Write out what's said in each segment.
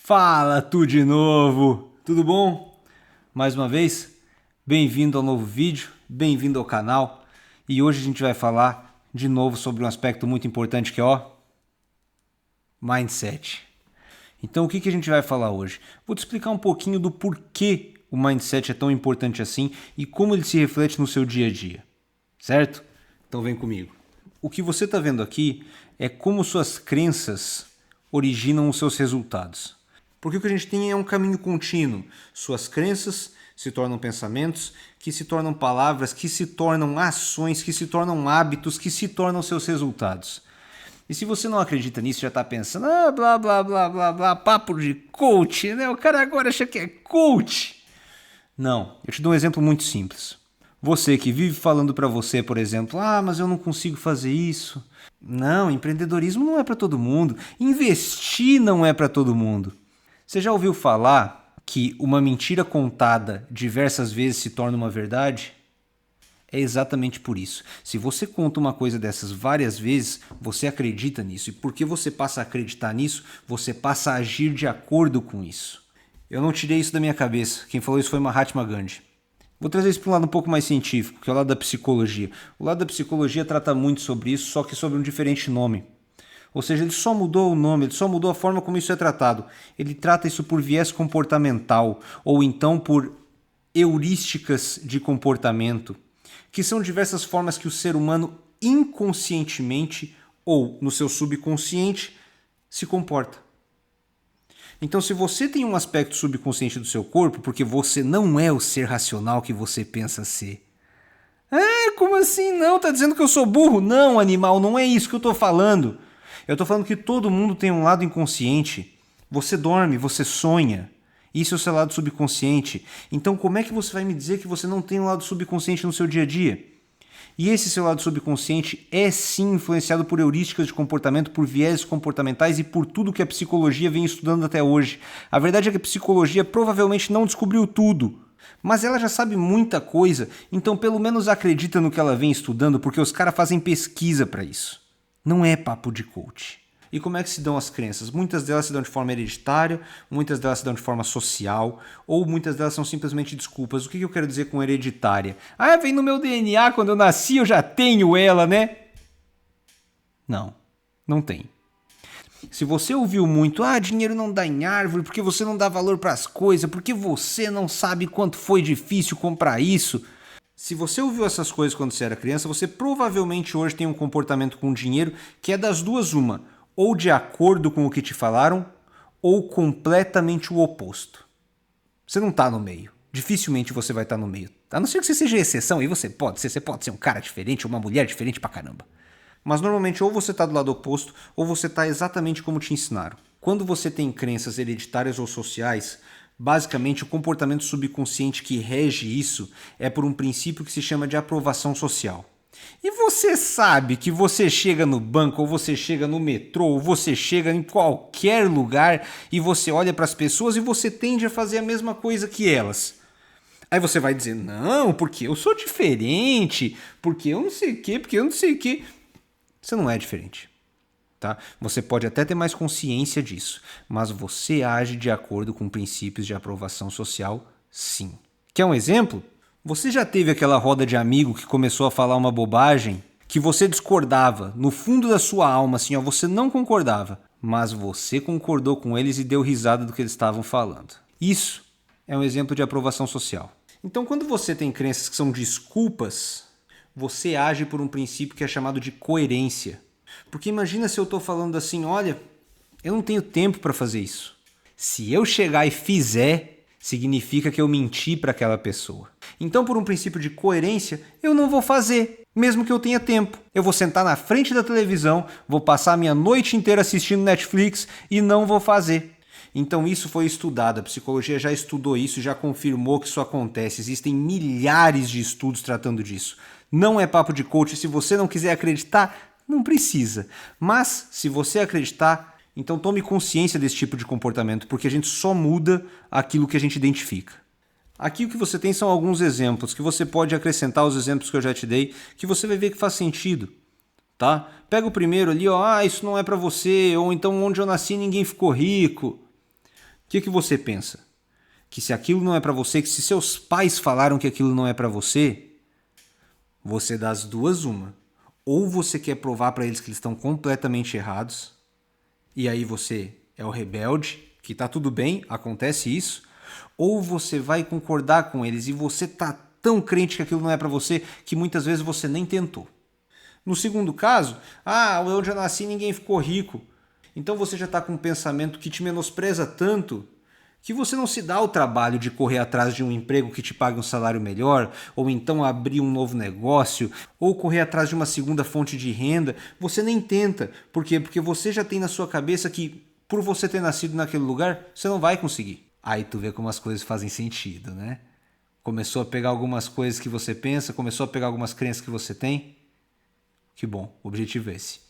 Fala tu de novo, tudo bom? Mais uma vez, bem-vindo ao novo vídeo, bem-vindo ao canal. E hoje a gente vai falar de novo sobre um aspecto muito importante que é mindset. Então o que a gente vai falar hoje? Vou te explicar um pouquinho do porquê o mindset é tão importante assim e como ele se reflete no seu dia a dia, certo? Então vem comigo. O que você está vendo aqui é como suas crenças originam os seus resultados. Porque o que a gente tem é um caminho contínuo. Suas crenças se tornam pensamentos, que se tornam palavras, que se tornam ações, que se tornam hábitos, que se tornam seus resultados. E se você não acredita nisso, já está pensando, blá, blá, blá, blá, blá, papo de coach, né? O cara agora acha que é coach. Não, eu te dou um exemplo muito simples. Você que vive falando para você, por exemplo, mas eu não consigo fazer isso. Não, empreendedorismo não é para todo mundo. Investir não é para todo mundo. Você já ouviu falar que uma mentira contada diversas vezes se torna uma verdade? É exatamente por isso. Se você conta uma coisa dessas várias vezes, você acredita nisso. E porque você passa a acreditar nisso, você passa a agir de acordo com isso. Eu não tirei isso da minha cabeça. Quem falou isso foi Mahatma Gandhi. Vou trazer isso para um lado um pouco mais científico, que é o lado da psicologia. O lado da psicologia trata muito sobre isso, só que sobre um diferente nome. Ou seja, ele só mudou o nome, ele só mudou a forma como isso é tratado. Ele trata isso por viés comportamental, ou então por heurísticas de comportamento, que são diversas formas que o ser humano inconscientemente ou no seu subconsciente se comporta. Então, se você tem um aspecto subconsciente do seu corpo, porque você não é o ser racional que você pensa ser. Como assim não? Tá dizendo que eu sou burro? Não, animal, não é isso que eu tô falando. Eu tô falando que todo mundo tem um lado inconsciente. Você dorme, você sonha. Isso é o seu lado subconsciente. Então, como é que você vai me dizer que você não tem um lado subconsciente no seu dia a dia? E esse seu lado subconsciente é sim influenciado por heurísticas de comportamento, por viés comportamentais e por tudo que a psicologia vem estudando até hoje. A verdade é que a psicologia provavelmente não descobriu tudo, mas ela já sabe muita coisa, então pelo menos acredita no que ela vem estudando, porque os caras fazem pesquisa para isso. Não é papo de coach. E como é que se dão as crenças? Muitas delas se dão de forma hereditária, muitas delas se dão de forma social, ou muitas delas são simplesmente desculpas. O que eu quero dizer com hereditária? Vem no meu DNA, quando eu nasci eu já tenho ela, né? Não, não tem. Se você ouviu muito, dinheiro não dá em árvore, porque você não dá valor para as coisas, porque você não sabe quanto foi difícil comprar isso. Se você ouviu essas coisas quando você era criança, você provavelmente hoje tem um comportamento com dinheiro que é das duas uma. Ou de acordo com o que te falaram, ou completamente o oposto. Você não está no meio. Dificilmente você vai estar no meio. A não ser que você seja exceção, e você pode ser um cara diferente, ou uma mulher diferente pra caramba. Mas normalmente ou você está do lado oposto, ou você está exatamente como te ensinaram. Quando você tem crenças hereditárias ou sociais, basicamente o comportamento subconsciente que rege isso é por um princípio que se chama de aprovação social. E você sabe que você chega no banco, ou você chega no metrô, ou você chega em qualquer lugar e você olha para as pessoas e você tende a fazer a mesma coisa que elas. Aí você vai dizer, não, porque eu sou diferente, porque eu não sei o quê, porque eu não sei o quê. Você não é diferente, tá? Você pode até ter mais consciência disso, mas você age de acordo com princípios de aprovação social, sim. Quer um exemplo? Você já teve aquela roda de amigo que começou a falar uma bobagem que você discordava, no fundo da sua alma, assim, você não concordava, mas você concordou com eles e deu risada do que eles estavam falando. Isso é um exemplo de aprovação social. Então, quando você tem crenças que são desculpas, você age por um princípio que é chamado de coerência. Porque imagina se eu estou falando assim, olha, eu não tenho tempo para fazer isso. Se eu chegar e fizer, significa que eu menti para aquela pessoa. Então, por um princípio de coerência, eu não vou fazer, mesmo que eu tenha tempo. Eu vou sentar na frente da televisão, vou passar a minha noite inteira assistindo Netflix e não vou fazer. Então isso foi estudado, a psicologia já estudou isso, já confirmou que isso acontece. Existem milhares de estudos tratando disso. Não é papo de coach, se você não quiser acreditar, não precisa. Mas, se você acreditar, então tome consciência desse tipo de comportamento, porque a gente só muda aquilo que a gente identifica. Aqui o que você tem são alguns exemplos, que você pode acrescentar aos exemplos que eu já te dei, que você vai ver que faz sentido. Tá? Pega o primeiro ali, isso não é pra você, ou então onde eu nasci ninguém ficou rico. que você pensa? Que se aquilo não é para você, que se seus pais falaram que aquilo não é para você, você dá as duas uma. Ou você quer provar para eles que eles estão completamente errados, e aí você é o rebelde, que tá tudo bem, acontece isso, ou você vai concordar com eles e você tá tão crente que aquilo não é para você que muitas vezes você nem tentou. No segundo caso, onde eu nasci ninguém ficou rico. Então você já está com um pensamento que te menospreza tanto que você não se dá o trabalho de correr atrás de um emprego que te pague um salário melhor, ou então abrir um novo negócio, ou correr atrás de uma segunda fonte de renda. Você nem tenta. Por quê? Porque você já tem na sua cabeça que por você ter nascido naquele lugar, você não vai conseguir. Aí tu vê como as coisas fazem sentido, né? Começou a pegar algumas coisas que você pensa, começou a pegar algumas crenças que você tem. Que bom, o objetivo é esse.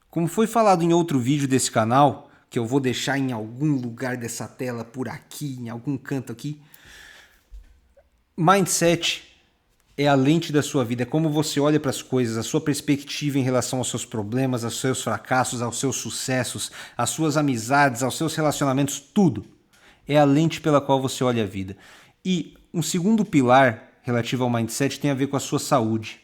Como foi falado em outro vídeo desse canal, que eu vou deixar em algum lugar dessa tela, por aqui, em algum canto aqui, mindset é a lente da sua vida, é como você olha para as coisas, a sua perspectiva em relação aos seus problemas, aos seus fracassos, aos seus sucessos, às suas amizades, aos seus relacionamentos, tudo. É a lente pela qual você olha a vida. E um segundo pilar relativo ao mindset tem a ver com a sua saúde.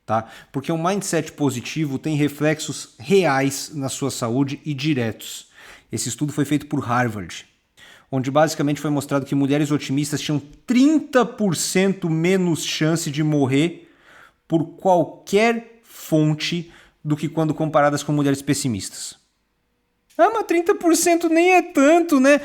Tá? Porque um mindset positivo tem reflexos reais na sua saúde e diretos. Esse estudo foi feito por Harvard, onde basicamente foi mostrado que mulheres otimistas tinham 30% menos chance de morrer por qualquer fonte do que quando comparadas com mulheres pessimistas. Mas 30% nem é tanto, né?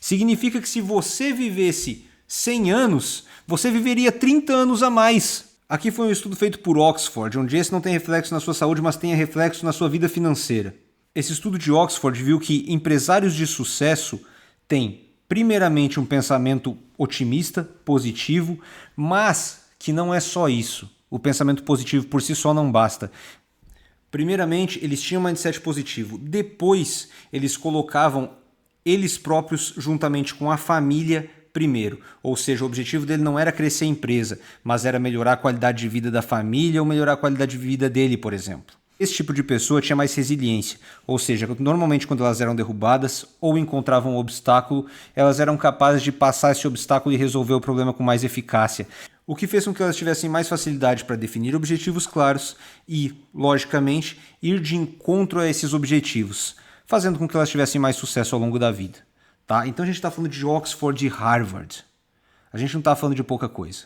Significa que se você vivesse 100 anos, você viveria 30 anos a mais. Aqui foi um estudo feito por Oxford, onde esse não tem reflexo na sua saúde, mas tem reflexo na sua vida financeira. Esse estudo de Oxford viu que empresários de sucesso têm, primeiramente, um pensamento otimista, positivo, mas que não é só isso. O pensamento positivo por si só não basta. Primeiramente, eles tinham um mindset positivo. Depois, eles colocavam eles próprios juntamente com a família primeiro. Ou seja, o objetivo dele não era crescer a empresa, mas era melhorar a qualidade de vida da família ou melhorar a qualidade de vida dele, por exemplo. Esse tipo de pessoa tinha mais resiliência, ou seja, normalmente quando elas eram derrubadas ou encontravam um obstáculo, elas eram capazes de passar esse obstáculo e resolver o problema com mais eficácia, o que fez com que elas tivessem mais facilidade para definir objetivos claros e, logicamente, ir de encontro a esses objetivos, fazendo com que elas tivessem mais sucesso ao longo da vida. Tá? Então a gente está falando de Oxford e Harvard. A gente não está falando de pouca coisa.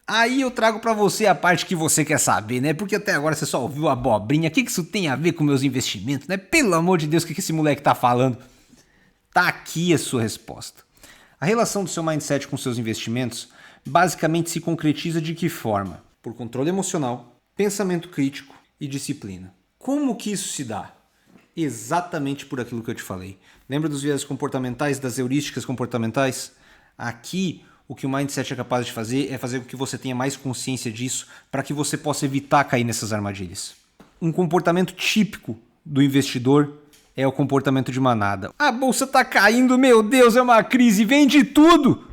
Aí eu trago para você a parte que você quer saber, né? Porque até agora você só ouviu a abobrinha. O que isso tem a ver com meus investimentos, né? Pelo amor de Deus, o que esse moleque tá falando? Tá aqui a sua resposta. A relação do seu mindset com seus investimentos basicamente se concretiza de que forma? Por controle emocional, pensamento crítico e disciplina. Como que isso se dá? Exatamente por aquilo que eu te falei. Lembra dos viés comportamentais, das heurísticas comportamentais? Aqui, o que o mindset é capaz de fazer é fazer com que você tenha mais consciência disso para que você possa evitar cair nessas armadilhas. Um comportamento típico do investidor é o comportamento de manada. A bolsa está caindo, meu Deus, é uma crise, vende tudo!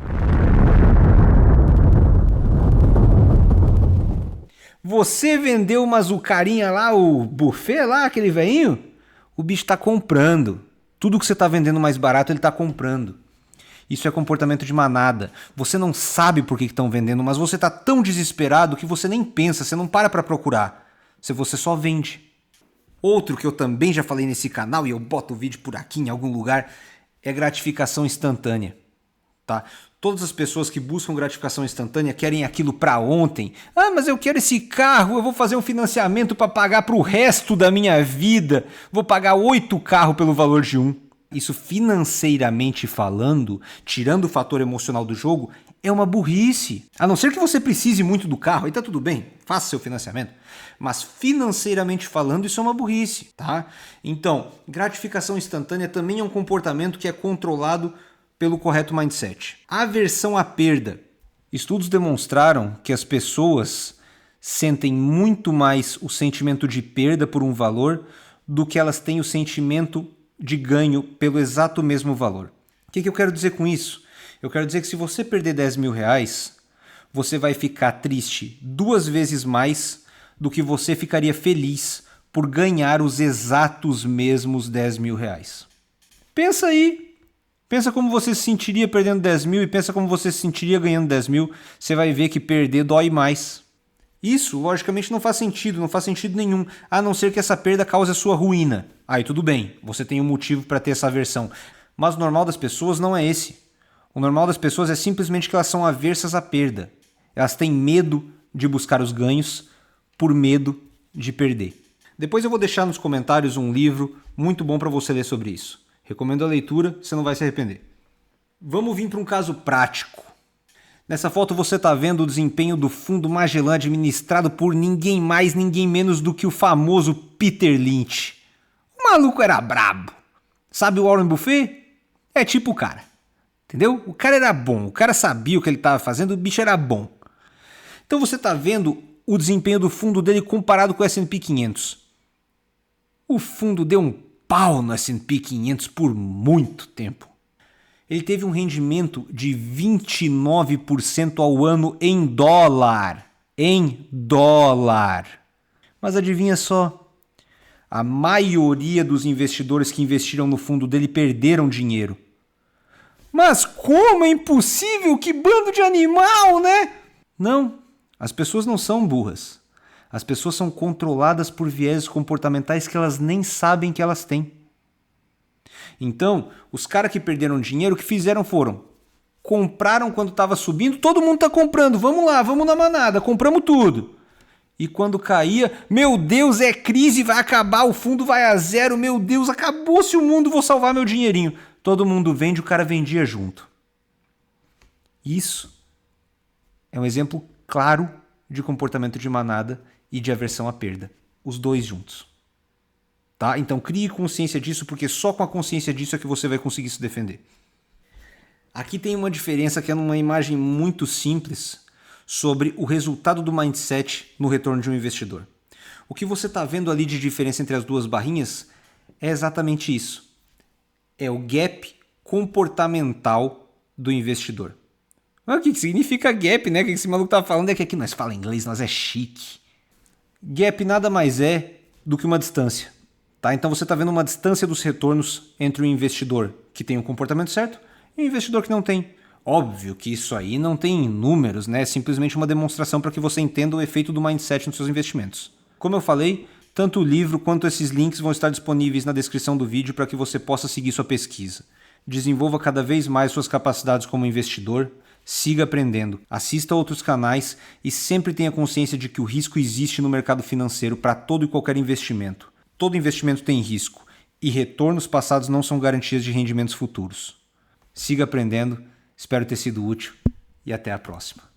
Você vendeu uma azucarinha lá, o buffet lá, aquele velhinho? O bicho está comprando. Tudo que você está vendendo mais barato, ele está comprando. Isso é comportamento de manada. Você não sabe por que estão vendendo, mas você está tão desesperado que você nem pensa, você não para procurar. Você só vende. Outro que eu também já falei nesse canal, e eu boto o vídeo por aqui em algum lugar, é gratificação instantânea. Tá? Todas as pessoas que buscam gratificação instantânea querem aquilo para ontem. Ah, mas eu quero esse carro, eu vou fazer um financiamento para pagar para o resto da minha vida. Vou pagar 8 carros pelo valor de um. Isso financeiramente falando, tirando o fator emocional do jogo, é uma burrice. A não ser que você precise muito do carro, aí tá tudo bem, faça seu financiamento. Mas financeiramente falando, isso é uma burrice, tá? Então, gratificação instantânea também é um comportamento que é controlado pelo correto mindset. Aversão à perda. Estudos demonstraram que as pessoas sentem muito mais o sentimento de perda por um valor do que elas têm o sentimento de ganho pelo exato mesmo valor. O que eu quero dizer com isso? Eu quero dizer que se você perder 10 mil reais, você vai ficar triste 2 vezes mais do que você ficaria feliz por ganhar os exatos mesmos 10 mil reais. Pensa aí. Pensa como você se sentiria perdendo 10 mil e pensa como você se sentiria ganhando 10 mil. Você vai ver que perder dói mais. Isso, logicamente, não faz sentido nenhum, a não ser que essa perda cause a sua ruína. Aí tudo bem, você tem um motivo para ter essa aversão. Mas o normal das pessoas não é esse. O normal das pessoas é simplesmente que elas são aversas à perda. Elas têm medo de buscar os ganhos por medo de perder. Depois eu vou deixar nos comentários um livro muito bom para você ler sobre isso. Recomendo a leitura, você não vai se arrepender. Vamos vir para um caso prático. Nessa foto você está vendo o desempenho do Fundo Magellan administrado por ninguém mais, ninguém menos do que o famoso Peter Lynch. O maluco era brabo. Sabe o Warren Buffett? É tipo o cara. Entendeu? O cara era bom, o cara sabia o que ele estava fazendo, o bicho era bom. Então você está vendo o desempenho do fundo dele comparado com o S&P 500. O fundo deu um pau no S&P 500 por muito tempo. Ele teve um rendimento de 29% ao ano em dólar. Em dólar. Mas adivinha só? A maioria dos investidores que investiram no fundo dele perderam dinheiro. Mas como é impossível? Que bando de animal, né? Não, as pessoas não são burras. As pessoas são controladas por vieses comportamentais que elas nem sabem que elas têm. Então, os caras que perderam dinheiro, o que fizeram compraram quando estava subindo, todo mundo está comprando, vamos lá, vamos na manada, compramos tudo. E quando caía, meu Deus, é crise, vai acabar, o fundo vai a zero, meu Deus, acabou-se o mundo, vou salvar meu dinheirinho. Todo mundo vende, o cara vendia junto. Isso é um exemplo claro de comportamento de manada e de aversão à perda. Os dois juntos. Tá? Então crie consciência disso, porque só com a consciência disso é que você vai conseguir se defender. Aqui tem uma diferença que é numa imagem muito simples sobre o resultado do mindset no retorno de um investidor. O que você está vendo ali de diferença entre as duas barrinhas é exatamente isso. É o gap comportamental do investidor. Mas o que significa gap, né? O que esse maluco tá falando é que aqui nós falamos inglês, nós é chique. Gap nada mais é do que uma distância. Tá? Então você está vendo uma distância dos retornos entre o investidor que tem um comportamento certo e o investidor que não tem. Óbvio que isso aí não tem números, né? É simplesmente uma demonstração para que você entenda o efeito do mindset nos seus investimentos. Como eu falei, tanto o livro quanto esses links vão estar disponíveis na descrição do vídeo para que você possa seguir sua pesquisa. Desenvolva cada vez mais suas capacidades como investidor, siga aprendendo, assista a outros canais e sempre tenha consciência de que o risco existe no mercado financeiro para todo e qualquer investimento. Todo investimento tem risco e retornos passados não são garantias de rendimentos futuros. Siga aprendendo, espero ter sido útil e até a próxima.